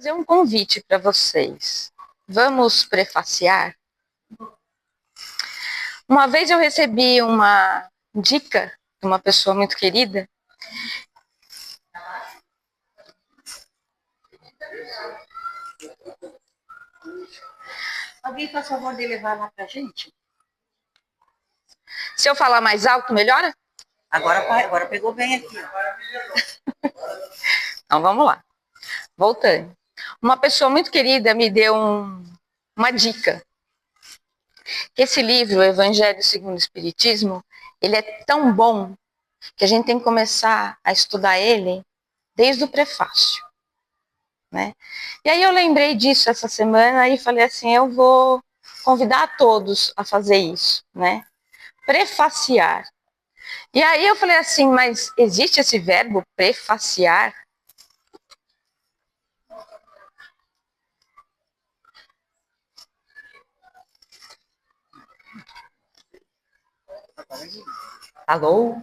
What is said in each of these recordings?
fazer um convite para vocês. Vamos prefaciar? Uma vez eu recebi uma dica de uma pessoa muito querida. Alguém faz favor de levar lá pra gente? Se eu falar mais alto, melhora? Agora pegou bem aqui. Ó. Então vamos lá. Voltando. Uma pessoa muito querida me deu uma dica. Esse livro, o Evangelho segundo o Espiritismo, ele é tão bom que a gente tem que começar a estudar ele desde o prefácio, né? E aí eu lembrei disso essa semana e falei assim, eu vou convidar a todos a fazer isso, né? Prefaciar. E aí eu falei assim, mas existe esse verbo prefaciar? Alô?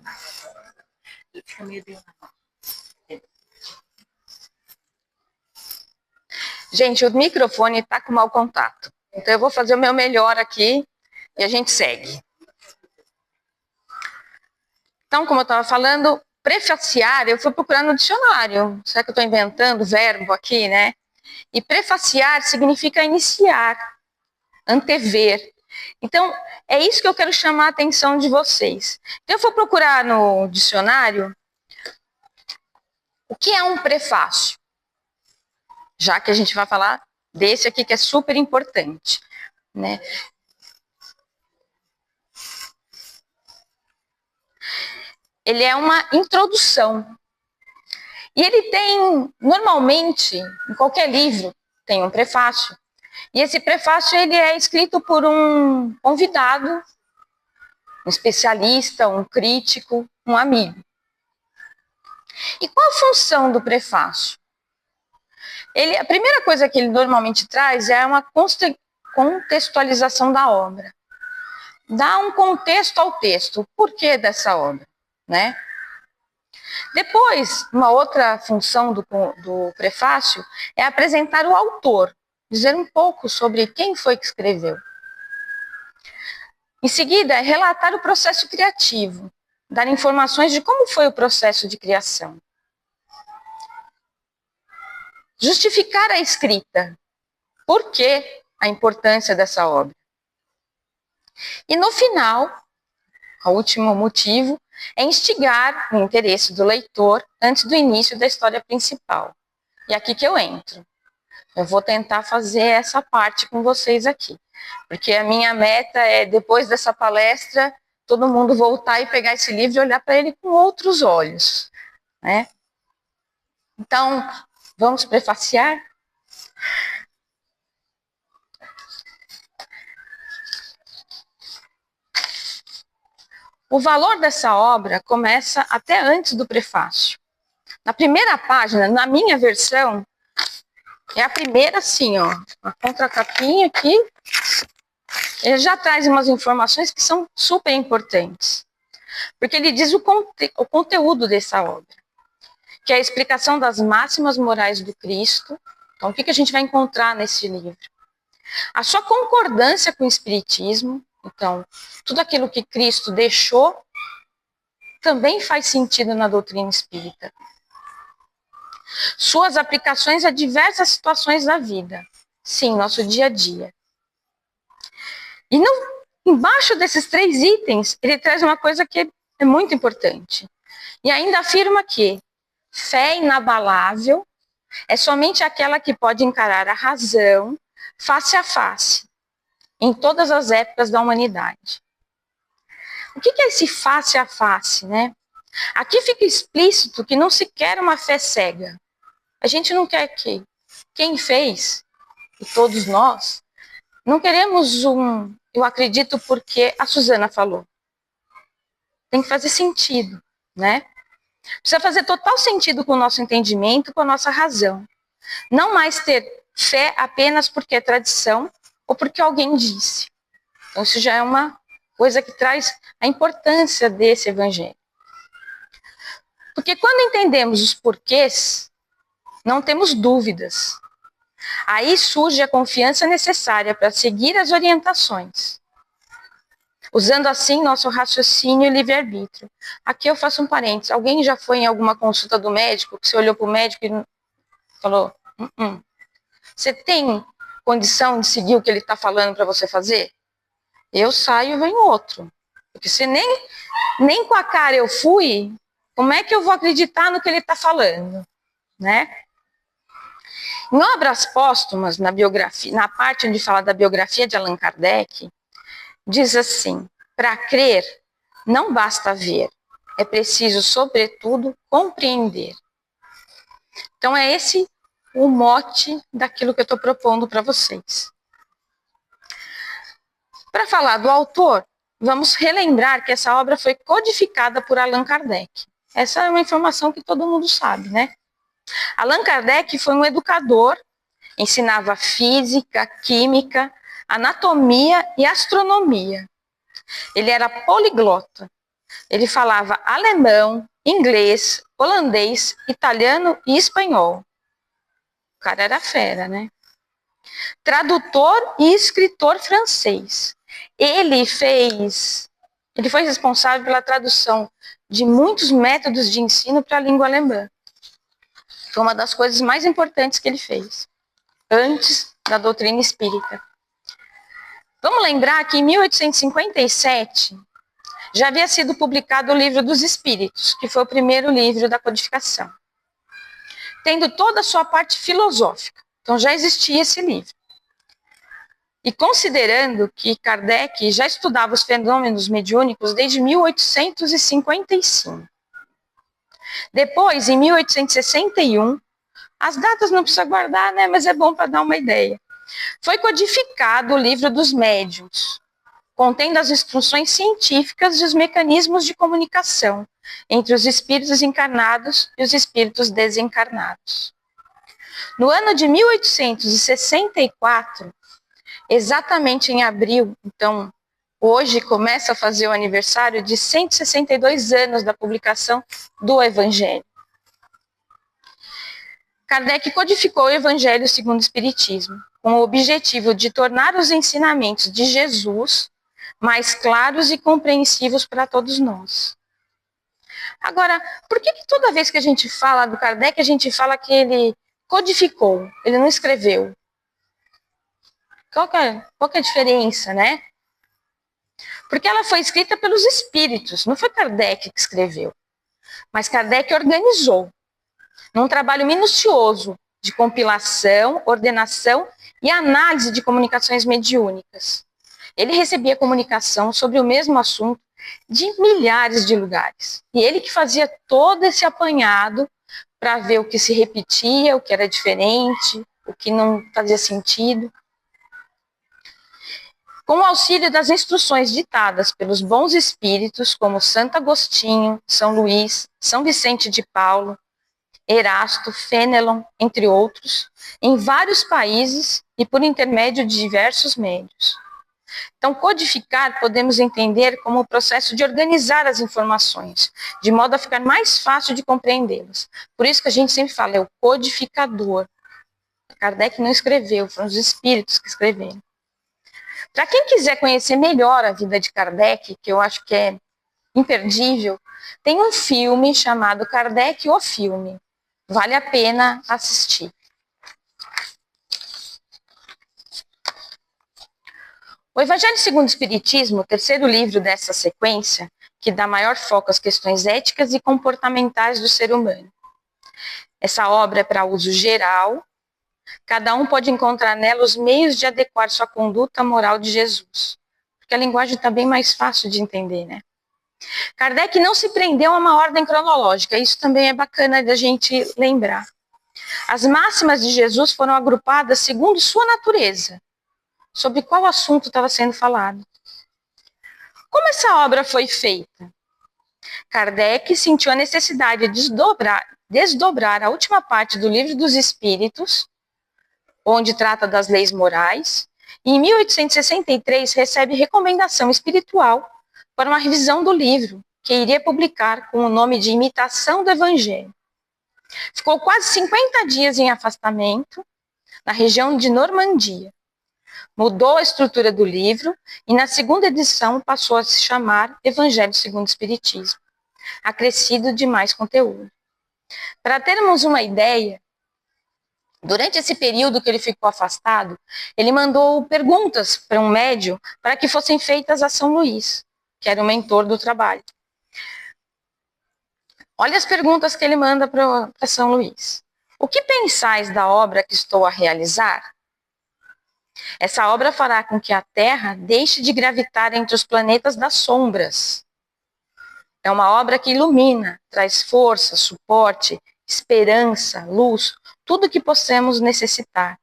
Gente, o microfone está com mau contato. Então eu vou fazer o meu melhor aqui e a gente segue. Então, como eu estava falando, prefaciar, eu fui procurar no dicionário. Será que eu estou inventando verbo aqui, né? E prefaciar significa iniciar, antever. Então, é isso que eu quero chamar a atenção de vocês. Então, eu vou procurar no dicionário o que é um prefácio. Já que a gente vai falar desse aqui que é super importante, né? Ele é uma introdução. E ele tem, normalmente, em qualquer livro, tem um prefácio. E esse prefácio ele é escrito por um convidado, um especialista, um crítico, um amigo. E qual a função do prefácio? A primeira coisa que ele normalmente traz é uma contextualização da obra. Dá um contexto ao texto, o porquê dessa obra, né? Depois, uma outra função do prefácio é apresentar o autor, dizer um pouco sobre quem foi que escreveu. Em seguida, é relatar o processo criativo, dar informações de como foi o processo de criação. Justificar a escrita, por que a importância dessa obra. E no final, o último motivo, é instigar o interesse do leitor antes do início da história principal. E aqui que eu entro. Eu vou tentar fazer essa parte com vocês aqui. Porque a minha meta é, depois dessa palestra, todo mundo voltar e pegar esse livro e olhar para ele com outros olhos, né? Então, vamos prefaciar? O valor dessa obra começa até antes do prefácio. Na primeira página, na minha versão, é a primeira assim, ó, a contracapinha aqui, ele já traz umas informações que são super importantes. Porque ele diz o conteúdo dessa obra, que é a explicação das máximas morais do Cristo. Então, o que a gente vai encontrar nesse livro? A sua concordância com o Espiritismo. Então, tudo aquilo que Cristo deixou também faz sentido na doutrina espírita. Suas aplicações a diversas situações da vida. Sim, nosso dia a dia. E embaixo desses 3 itens, ele traz uma coisa que é muito importante. E ainda afirma que fé inabalável é somente aquela que pode encarar a razão face a face, em todas as épocas da humanidade. O que é esse face a face, né? Aqui fica explícito que não se quer uma fé cega. A gente não quer que quem fez, e todos nós, não queremos eu acredito porque a Suzana falou. Tem que fazer sentido, né? Precisa fazer total sentido com o nosso entendimento, com a nossa razão. Não mais ter fé apenas porque é tradição ou porque alguém disse. Então isso já é uma coisa que traz a importância desse evangelho. Porque quando entendemos os porquês, não temos dúvidas. Aí surge a confiança necessária para seguir as orientações, usando assim nosso raciocínio e livre-arbítrio. Aqui eu faço um parênteses. Alguém já foi em alguma consulta do médico, que você olhou para o médico e falou, você tem condição de seguir o que ele está falando para você fazer? Eu saio e vem outro. Porque se nem com a cara eu fui, como é que eu vou acreditar no que ele está falando? Né? Em Obras Póstumas, na biografia, na parte onde fala da biografia de Allan Kardec, diz assim, para crer, não basta ver, é preciso, sobretudo, compreender. Então é esse o mote daquilo que eu estou propondo para vocês. Para falar do autor, vamos relembrar que essa obra foi codificada por Allan Kardec. Essa é uma informação que todo mundo sabe, né? Allan Kardec foi um educador, ensinava física, química, anatomia e astronomia. Ele era poliglota. Ele falava alemão, inglês, holandês, italiano e espanhol. O cara era fera, né? Tradutor e escritor francês. Ele foi responsável pela tradução de muitos métodos de ensino para a língua alemã. Foi uma das coisas mais importantes que ele fez, antes da doutrina espírita. Vamos lembrar que em 1857 já havia sido publicado o Livro dos Espíritos, que foi o primeiro livro da codificação, tendo toda a sua parte filosófica. Então já existia esse livro. E considerando que Kardec já estudava os fenômenos mediúnicos desde 1855. Depois, em 1861, as datas não precisa guardar, né? Mas é bom para dar uma ideia. Foi codificado o Livro dos Médiuns, contendo as instruções científicas e os mecanismos de comunicação entre os espíritos encarnados e os espíritos desencarnados. No ano de 1864, exatamente em abril, então, hoje começa a fazer o aniversário de 162 anos da publicação do Evangelho. Kardec codificou o Evangelho segundo o Espiritismo, com o objetivo de tornar os ensinamentos de Jesus mais claros e compreensivos para todos nós. Agora, por que toda vez que a gente fala do Kardec, a gente fala que ele codificou, ele não escreveu? Qual que é a diferença, né? Porque ela foi escrita pelos espíritos, não foi Kardec que escreveu. Mas Kardec organizou, num trabalho minucioso de compilação, ordenação e análise de comunicações mediúnicas. Ele recebia comunicação sobre o mesmo assunto de milhares de lugares. E ele que fazia todo esse apanhado para ver o que se repetia, o que era diferente, o que não fazia sentido. Com o auxílio das instruções ditadas pelos bons espíritos, como Santo Agostinho, São Luís, São Vicente de Paulo, Erasto, Fenelon, entre outros, em vários países e por intermédio de diversos meios. Então, codificar podemos entender como o processo de organizar as informações, de modo a ficar mais fácil de compreendê-las. Por isso que a gente sempre fala, é o codificador. Kardec não escreveu, foram os espíritos que escreveram. Para quem quiser conhecer melhor a vida de Kardec, que eu acho que é imperdível, tem um filme chamado Kardec, o Filme. Vale a pena assistir. O Evangelho segundo o Espiritismo, o terceiro livro dessa sequência, que dá maior foco às questões éticas e comportamentais do ser humano. Essa obra é para uso geral. Cada um pode encontrar nela os meios de adequar sua conduta à moral de Jesus. Porque a linguagem está bem mais fácil de entender, né? Kardec não se prendeu a uma ordem cronológica, isso também é bacana da gente lembrar. As máximas de Jesus foram agrupadas segundo sua natureza, sobre qual assunto estava sendo falado. Como essa obra foi feita? Kardec sentiu a necessidade de desdobrar a última parte do Livro dos Espíritos, onde trata das leis morais, e em 1863 recebe recomendação espiritual para uma revisão do livro, que iria publicar com o nome de Imitação do Evangelho. Ficou quase 50 dias em afastamento, na região de Normandia. Mudou a estrutura do livro e na segunda edição passou a se chamar Evangelho segundo o Espiritismo, acrescido de mais conteúdo. Para termos uma ideia, durante esse período que ele ficou afastado, ele mandou perguntas para um médium para que fossem feitas a São Luís, que era o mentor do trabalho. Olha as perguntas que ele manda para São Luís. O que pensais da obra que estou a realizar? Essa obra fará com que a Terra deixe de gravitar entre os planetas das sombras. É uma obra que ilumina, traz força, suporte, esperança, luz, tudo que possamos necessitar.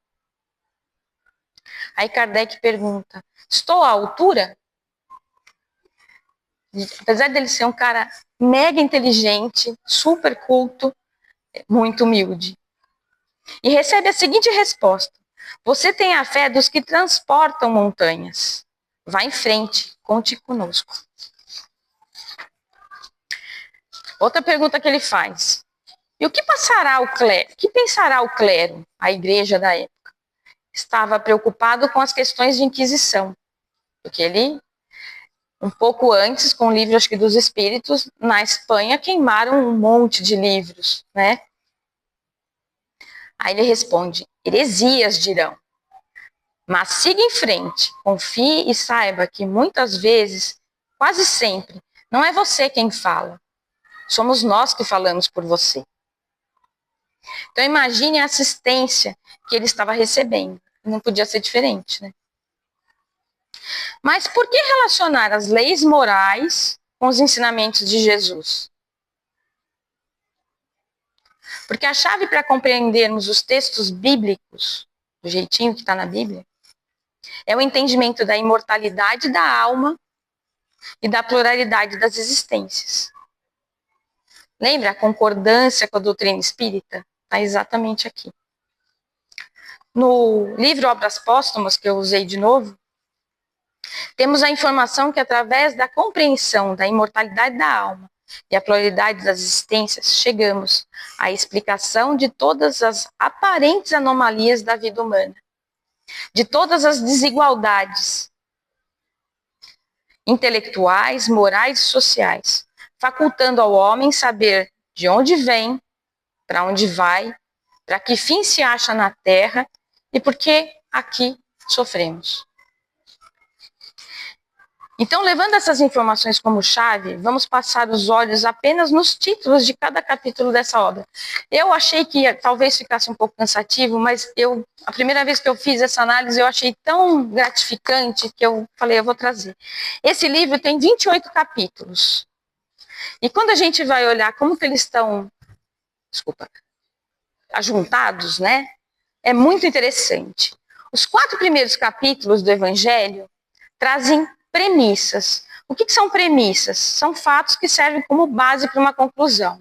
Aí Kardec pergunta, estou à altura? Apesar dele ser um cara mega inteligente, super culto, muito humilde. E recebe a seguinte resposta, você tem a fé dos que transportam montanhas. Vá em frente, conte conosco. Outra pergunta que ele faz. E o que passará o clero? O que pensará o clero, a igreja da época? Estava preocupado com as questões de Inquisição. Porque ele, um pouco antes, com o livro, acho que dos Espíritos, na Espanha, queimaram um monte de livros, né? Aí ele responde, heresias dirão. Mas siga em frente, confie e saiba que muitas vezes, quase sempre, não é você quem fala. Somos nós que falamos por você. Então imagine a assistência que ele estava recebendo. Não podia ser diferente, né? Mas por que relacionar as leis morais com os ensinamentos de Jesus? Porque a chave para compreendermos os textos bíblicos, do jeitinho que está na Bíblia, é o entendimento da imortalidade da alma e da pluralidade das existências. Lembra a concordância com a doutrina espírita? Está exatamente aqui. No livro Obras Póstumas, que eu usei de novo, temos a informação que através da compreensão da imortalidade da alma e a pluralidade das existências, chegamos à explicação de todas as aparentes anomalias da vida humana, de todas as desigualdades intelectuais, morais e sociais, facultando ao homem saber de onde vem, para onde vai, para que fim se acha na Terra e por que aqui sofremos. Então, levando essas informações como chave, vamos passar os olhos apenas nos títulos de cada capítulo dessa obra. Eu achei que talvez ficasse um pouco cansativo, mas a primeira vez que eu fiz essa análise, eu achei tão gratificante que eu falei, eu vou trazer. Esse livro tem 28 capítulos. E quando a gente vai olhar como que eles estão, ajuntados, né? É muito interessante. Os 4 primeiros capítulos do Evangelho trazem premissas. O que são premissas? São fatos que servem como base para uma conclusão.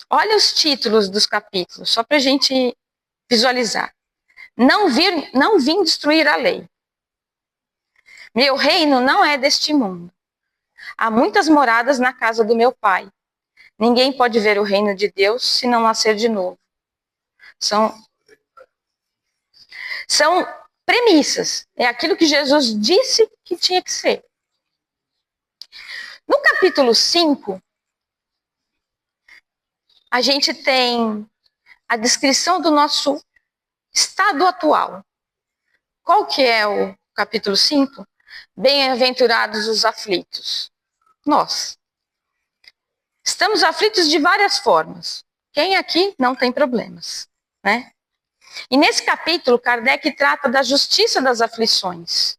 Olha os títulos dos capítulos, só para a gente visualizar. Não vim destruir a lei. Meu reino não é deste mundo. Há muitas moradas na casa do meu pai. Ninguém pode ver o reino de Deus se não nascer de novo. São premissas. É aquilo que Jesus disse que tinha que ser. No capítulo 5, a gente tem a descrição do nosso estado atual. Qual que é o capítulo 5? Bem-aventurados os aflitos. Nós. Estamos aflitos de várias formas. Quem aqui não tem problemas, né? E nesse capítulo, Kardec trata da justiça das aflições,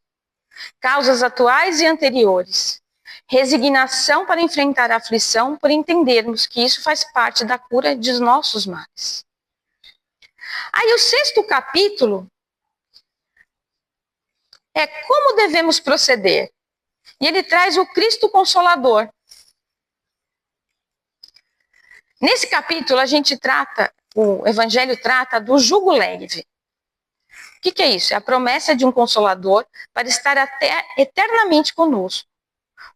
causas atuais e anteriores, resignação para enfrentar a aflição por entendermos que isso faz parte da cura dos nossos males. Aí o 6º capítulo é como devemos proceder. E ele traz o Cristo Consolador. Nesse capítulo o Evangelho trata do jugo leve. O que é isso? É a promessa de um Consolador para estar até eternamente conosco.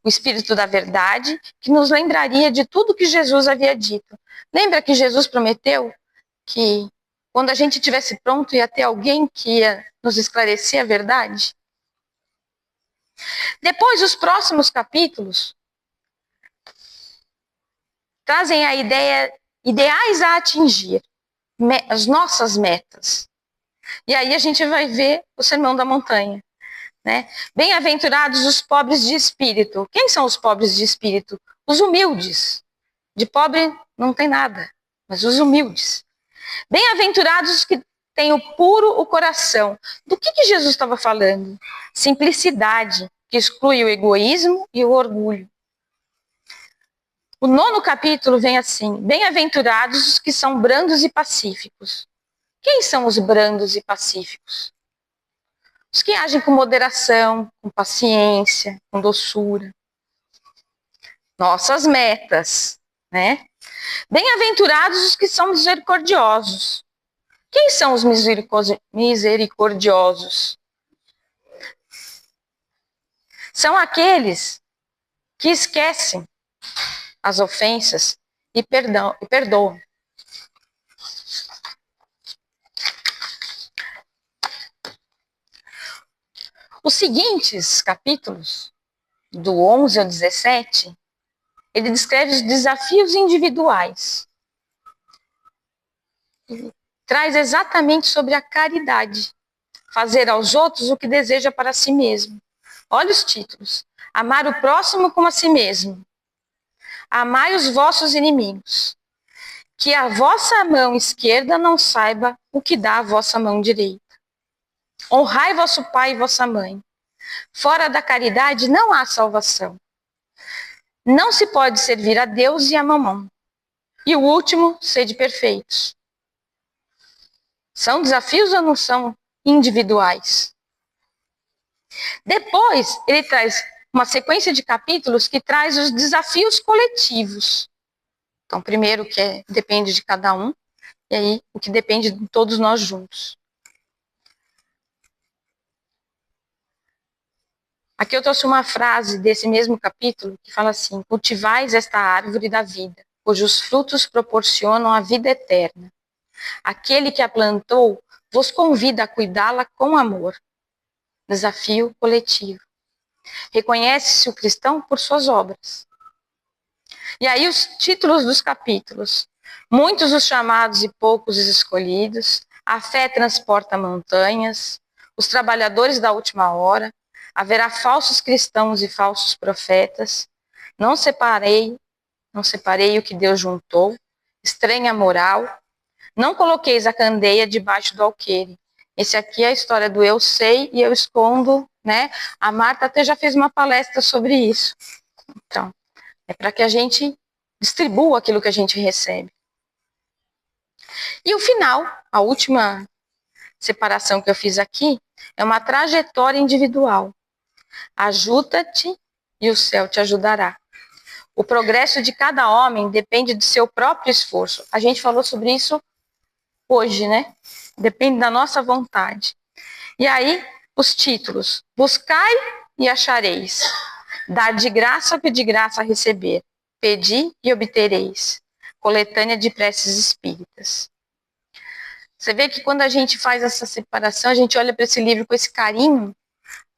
O Espírito da Verdade, que nos lembraria de tudo que Jesus havia dito. Lembra que Jesus prometeu que quando a gente estivesse pronto, ia ter alguém que ia nos esclarecer a verdade? Depois, os próximos capítulos trazem a ideais a atingir, as nossas metas. E aí a gente vai ver o Sermão da Montanha, né? Bem-aventurados os pobres de espírito. Quem são os pobres de espírito? Os humildes. De pobre não tem nada, mas os humildes. Bem-aventurados os que têm o puro o coração. Do que Jesus estava falando? Simplicidade, que exclui o egoísmo e o orgulho. O 9º capítulo vem assim: bem-aventurados os que são brandos e pacíficos. Quem são os brandos e pacíficos? Os que agem com moderação, com paciência, com doçura. Nossas metas, né? Bem-aventurados os que são misericordiosos. Quem são os misericordiosos? São aqueles que esquecem as ofensas e perdoam. Os seguintes capítulos, do 11 ao 17, ele descreve os desafios individuais. Ele traz exatamente sobre a caridade. Fazer aos outros o que deseja para si mesmo. Olha os títulos. Amar o próximo como a si mesmo. Amai os vossos inimigos. Que a vossa mão esquerda não saiba o que dá a vossa mão direita. Honrai vosso pai e vossa mãe. Fora da caridade não há salvação. Não se pode servir a Deus e a mamão. E o último, sede perfeitos. São desafios ou não são individuais? Depois, ele traz uma sequência de capítulos que traz os desafios coletivos. Então, primeiro, que depende de cada um, e aí o que depende de todos nós juntos. Aqui eu trouxe uma frase desse mesmo capítulo que fala assim: cultivais esta árvore da vida, cujos frutos proporcionam a vida eterna. Aquele que a plantou vos convida a cuidá-la com amor. Desafio coletivo. Reconhece-se o cristão por suas obras. E aí os títulos dos capítulos: muitos os chamados e poucos os escolhidos, a fé transporta montanhas, os trabalhadores da última hora, haverá falsos cristãos e falsos profetas, não separei o que Deus juntou, estranha moral, não coloqueis a candeia debaixo do alqueire. Esse aqui é a história do eu sei e eu escondo, né? A Marta até já fez uma palestra sobre isso. Então, é para que a gente distribua aquilo que a gente recebe. E o final, a última separação que eu fiz aqui, é uma trajetória individual. Ajuda-te e o céu te ajudará. O progresso de cada homem depende do seu próprio esforço. A gente falou sobre isso hoje, né? Depende da nossa vontade. E aí, os títulos: buscai e achareis. Dar de graça o que de graça receber. Pedi e obtereis. Coletânea de preces espíritas. Você vê que quando a gente faz essa separação, a gente olha para esse livro com esse carinho,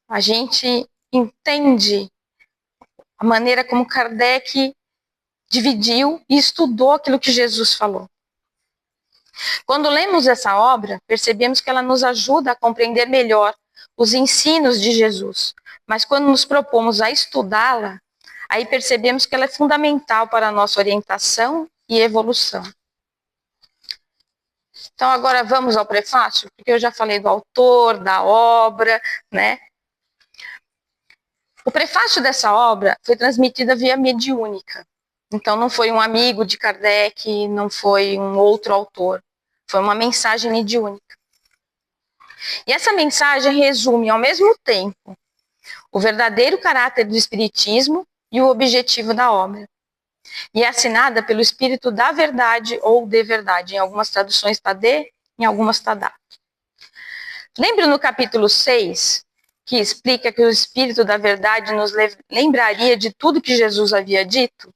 a gente entende a maneira como Kardec dividiu e estudou aquilo que Jesus falou. Quando lemos essa obra, percebemos que ela nos ajuda a compreender melhor os ensinos de Jesus. Mas quando nos propomos a estudá-la, aí percebemos que ela é fundamental para a nossa orientação e evolução. Então agora vamos ao prefácio, porque eu já falei do autor, da obra, né? O prefácio dessa obra foi transmitida via mediúnica. Então não foi um amigo de Kardec, não foi um outro autor. Foi uma mensagem mediúnica. E essa mensagem resume ao mesmo tempo o verdadeiro caráter do Espiritismo e o objetivo da obra. E é assinada pelo Espírito da Verdade ou de Verdade. Em algumas traduções está de, em algumas está da. Lembra no capítulo 6, que explica que o Espírito da Verdade nos lembraria de tudo que Jesus havia dito?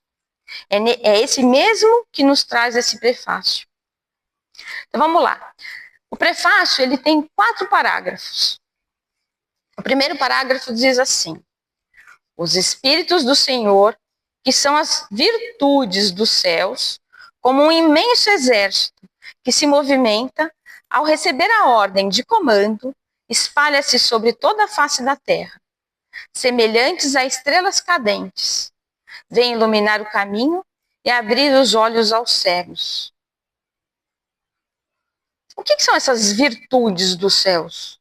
É esse mesmo que nos traz esse prefácio. Então vamos lá. O prefácio ele tem 4 parágrafos. O primeiro parágrafo diz assim: os Espíritos do Senhor, que são as virtudes dos céus, como um imenso exército que se movimenta, ao receber a ordem de comando, espalha-se sobre toda a face da terra, semelhantes a estrelas cadentes, vem iluminar o caminho e abrir os olhos aos cegos. O que são essas virtudes dos céus?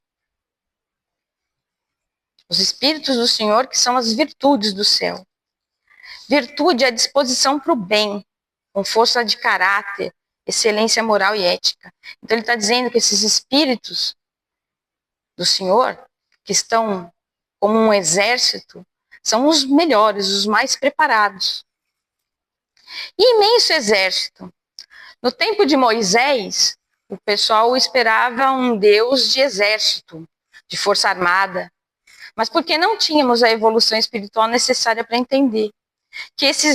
Os Espíritos do Senhor, que são as virtudes do céu. Virtude é a disposição para o bem, com força de caráter, excelência moral e ética. Então ele está dizendo que esses Espíritos do Senhor, que estão como um exército, são os melhores, os mais preparados. E imenso exército. No tempo de Moisés, o pessoal esperava um Deus de exército, de força armada, mas porque não tínhamos a evolução espiritual necessária para entender que esse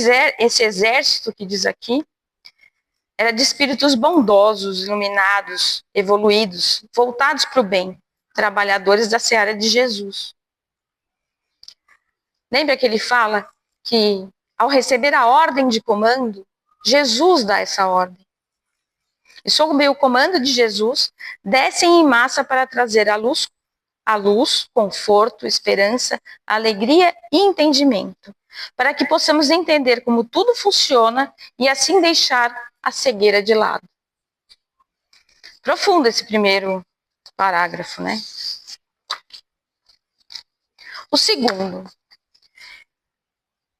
exército que diz aqui era de espíritos bondosos, iluminados, evoluídos, voltados para o bem, trabalhadores da seara de Jesus. Lembra que ele fala que ao receber a ordem de comando, Jesus dá essa ordem. E sob o comando de Jesus, descem em massa para trazer a luz, conforto, esperança, alegria e entendimento, para que possamos entender como tudo funciona e assim deixar a cegueira de lado. Profundo esse primeiro parágrafo, né? O segundo: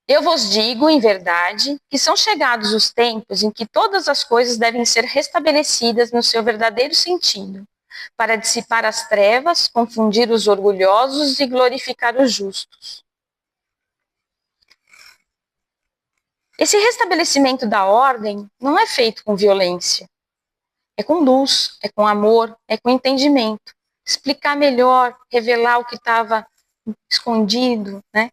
eu vos digo, em verdade, que são chegados os tempos em que todas as coisas devem ser restabelecidas no seu verdadeiro sentido, para dissipar as trevas, confundir os orgulhosos e glorificar os justos. Esse restabelecimento da ordem não é feito com violência. É com luz, é com amor, é com entendimento. Explicar melhor, revelar o que estava escondido, né?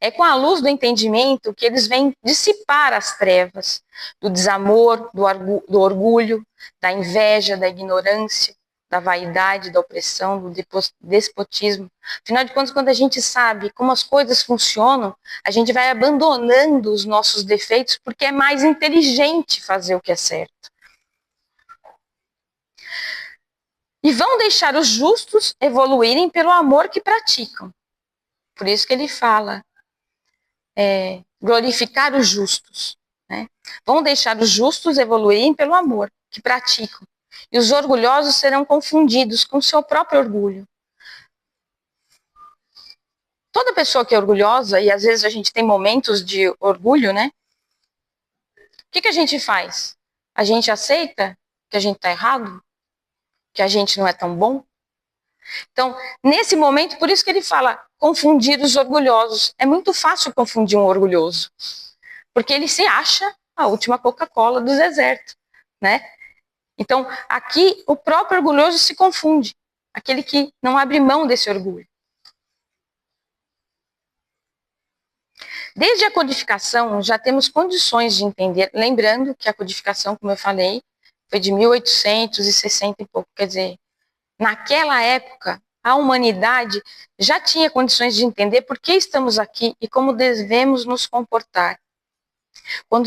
É com a luz do entendimento que eles vêm dissipar as trevas, do desamor, do orgulho, da inveja, da ignorância, da vaidade, da opressão, do despotismo. Afinal de contas, quando a gente sabe como as coisas funcionam, a gente vai abandonando os nossos defeitos porque é mais inteligente fazer o que é certo. E vão deixar os justos evoluírem pelo amor que praticam. Por isso que ele fala, glorificar os justos. Né? Vão deixar os justos evoluírem pelo amor que praticam. E os orgulhosos serão confundidos com seu próprio orgulho. Toda pessoa que é orgulhosa, e às vezes a gente tem momentos de orgulho, né? O que a gente faz? A gente aceita que a gente está errado? Que a gente não é tão bom? Então, nesse momento, por isso que ele fala confundir os orgulhosos. É muito fácil confundir um orgulhoso, porque ele se acha a última Coca-Cola do deserto, né? Então, aqui o próprio orgulhoso se confunde, aquele que não abre mão desse orgulho. Desde a codificação, já temos condições de entender, lembrando que a codificação, como eu falei, foi de 1860 e pouco, quer dizer, naquela época, a humanidade já tinha condições de entender por que estamos aqui e como devemos nos comportar. Quando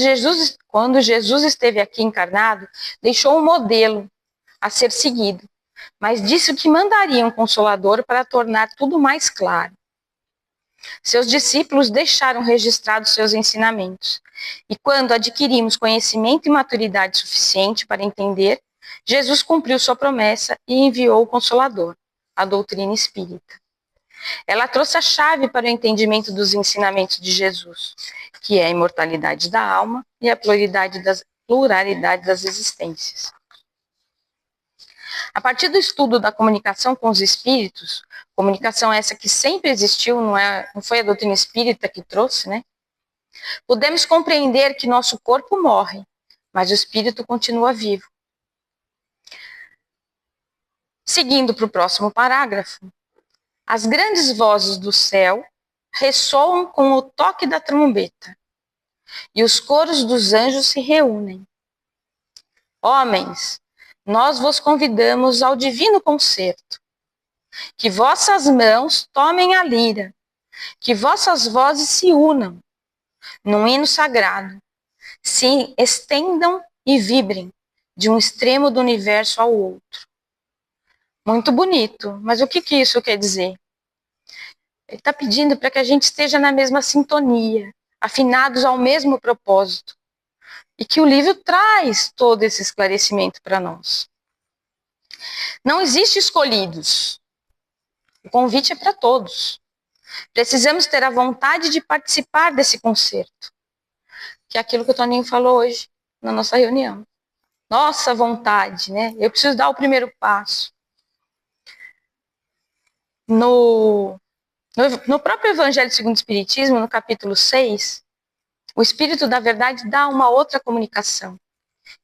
Jesus esteve aqui encarnado, deixou um modelo a ser seguido, mas disse que mandaria um Consolador para tornar tudo mais claro. Seus discípulos deixaram registrados seus ensinamentos, e quando adquirimos conhecimento e maturidade suficiente para entender, Jesus cumpriu sua promessa e enviou o Consolador, a doutrina espírita. Ela trouxe a chave para o entendimento dos ensinamentos de Jesus, que é a imortalidade da alma e a pluralidade das existências. A partir do estudo da comunicação com os espíritos, comunicação essa que sempre existiu, não foi a doutrina espírita que trouxe, né? Podemos compreender que nosso corpo morre, mas o espírito continua vivo. Seguindo para o próximo parágrafo, as grandes vozes do céu ressoam com o toque da trombeta, e os coros dos anjos se reúnem. Homens, nós vos convidamos ao divino concerto. Que vossas mãos tomem a lira, que vossas vozes se unam num hino sagrado, se estendam e vibrem de um extremo do universo ao outro. Muito bonito, mas o que isso quer dizer? Ele está pedindo para que a gente esteja na mesma sintonia, afinados ao mesmo propósito. E que o livro traz todo esse esclarecimento para nós. Não existe escolhidos. O convite é para todos. Precisamos ter a vontade de participar desse concerto. Que é aquilo que o Toninho falou hoje, na nossa reunião. Nossa vontade, né? Eu preciso dar o primeiro passo. No próprio Evangelho segundo o Espiritismo, no capítulo 6, o Espírito da Verdade dá uma outra comunicação.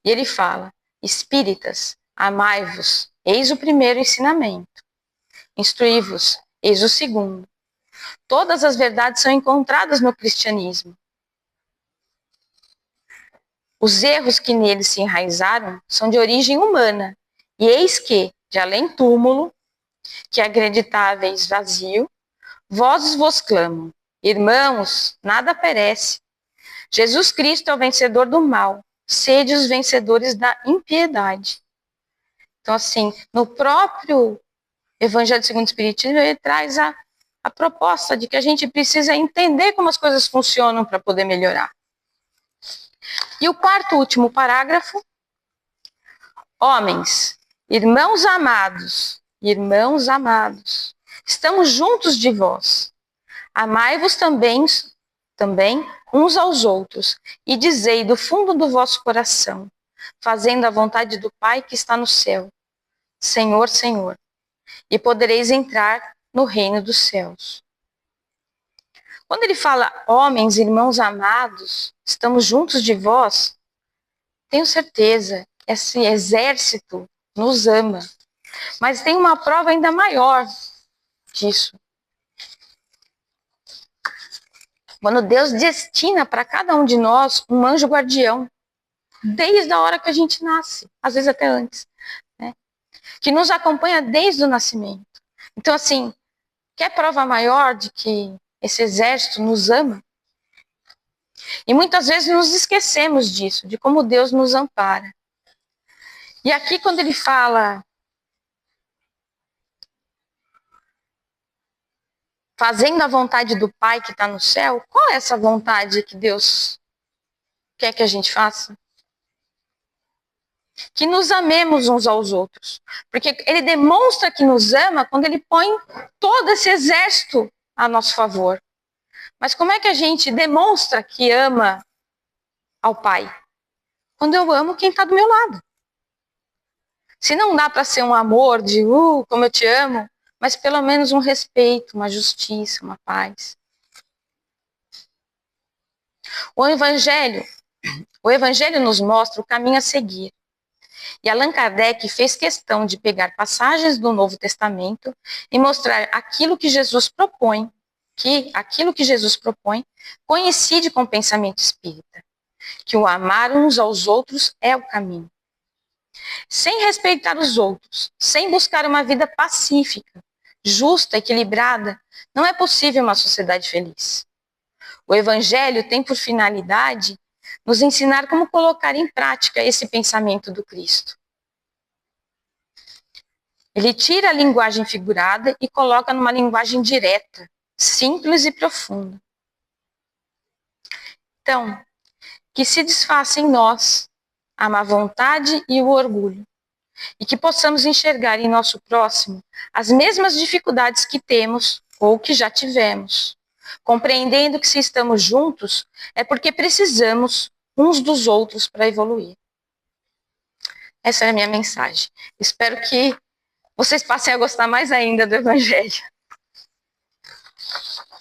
E ele fala: Espíritas, amai-vos, eis o primeiro ensinamento. Instruí-vos, eis o segundo. Todas as verdades são encontradas no cristianismo. Os erros que neles se enraizaram são de origem humana. E eis que, de além túmulo, que acreditáveis vazio, vozes vos clamam: irmãos, nada perece. Jesus Cristo é o vencedor do mal. Sede os vencedores da impiedade. Então, assim, no próprio Evangelho segundo o Espiritismo, ele traz a proposta de que a gente precisa entender como as coisas funcionam para poder melhorar. E o quarto e último parágrafo: homens, irmãos amados, estamos juntos de vós. Amai-vos também uns aos outros, e dizei do fundo do vosso coração, fazendo a vontade do Pai que está no céu: Senhor, Senhor, e podereis entrar no reino dos céus. Quando ele fala, homens, irmãos amados, estamos juntos de vós, tenho certeza, esse exército nos ama. Mas tem uma prova ainda maior disso. Quando Deus destina para cada um de nós um anjo guardião, desde a hora que a gente nasce, às vezes até antes, né? Que nos acompanha desde o nascimento. Então, assim, quer prova maior de que esse exército nos ama? E muitas vezes nos esquecemos disso, de como Deus nos ampara. E aqui, quando ele fala fazendo a vontade do Pai que está no céu, qual é essa vontade que Deus quer que a gente faça? Que nos amemos uns aos outros. Porque ele demonstra que nos ama quando ele põe todo esse exército a nosso favor. Mas como é que a gente demonstra que ama ao Pai? Quando eu amo quem está do meu lado. Se não dá para ser um amor de, como eu te amo, mas pelo menos um respeito, uma justiça, uma paz. O Evangelho nos mostra o caminho a seguir. E Allan Kardec fez questão de pegar passagens do Novo Testamento e mostrar aquilo que Jesus propõe, coincide com o pensamento espírita, que o amar uns aos outros é o caminho. Sem respeitar os outros, sem buscar uma vida pacífica, justa, equilibrada, não é possível uma sociedade feliz. O Evangelho tem por finalidade nos ensinar como colocar em prática esse pensamento do Cristo. Ele tira a linguagem figurada e coloca numa linguagem direta, simples e profunda. Então, que se desfaça em nós a má vontade e o orgulho, e que possamos enxergar em nosso próximo as mesmas dificuldades que temos ou que já tivemos, compreendendo que se estamos juntos é porque precisamos uns dos outros para evoluir. Essa é a minha mensagem. Espero que vocês passem a gostar mais ainda do Evangelho.